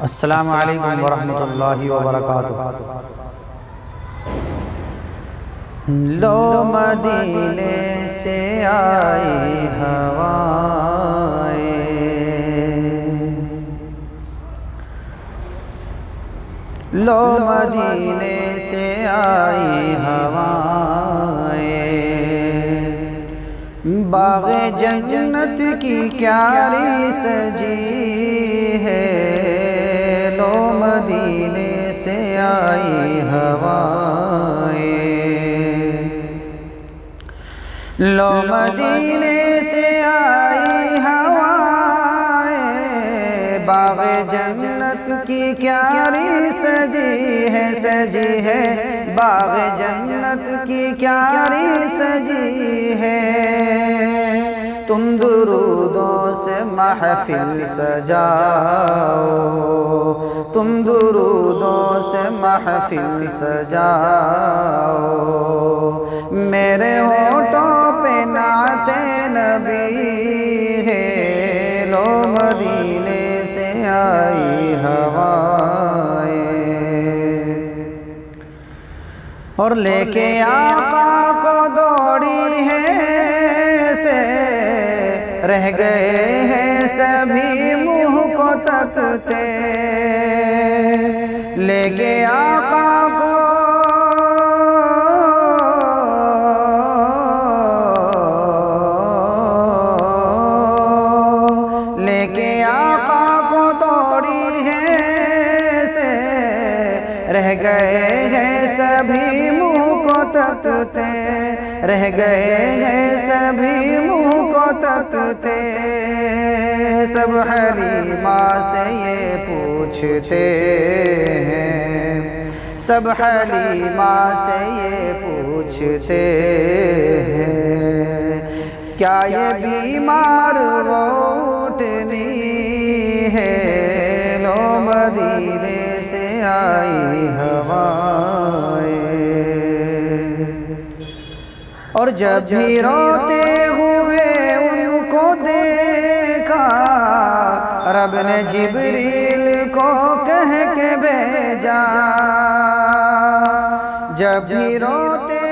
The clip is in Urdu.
السلام علیکم ورحمۃ اللہ وبرکاتہ۔ لو مدینے سے آئی ہوائیں، لو مدینے سے آئی ہوائیں، باغ جنت کی کیاری سجی ہے، لو مدینے سے آئی ہوائیں، لو مدینے سے آئی ہوائیں، باغ جنت کی کیاری سجی ہے، باغ جنت کی کیاری سجی ہے، تم درودوں سے محفل سجاؤ، تم درودوں سے محفل سجاؤ، میرے ہونٹوں پہ نعت نبی ہے، لو مدینے سے آئی ہوائیں، اور لے کے آقا کو دوڑی ہے سے رہ گئے ہیں سبھی منہ کو تکتے، لے کے آقا کو لے کے آقا کو دوڑی ہے سے رہ گئے ہیں سبھی منہ کو تکتے، رہ گئے ہیں سبھی منہ کو تکتے، سب حلیمہ سے یہ پوچھتے ہیں، سب حلیمہ سے یہ پوچھتے ہیں، کیا یہ بیمار وہ اٹھنی ہے، لو مدینے سے آئی ہوائیں، اور جب بھی روتے ہوئے ان کو دیکھا، رب نے جبریل کو کہہ کے بھیجا، جب بھی روتے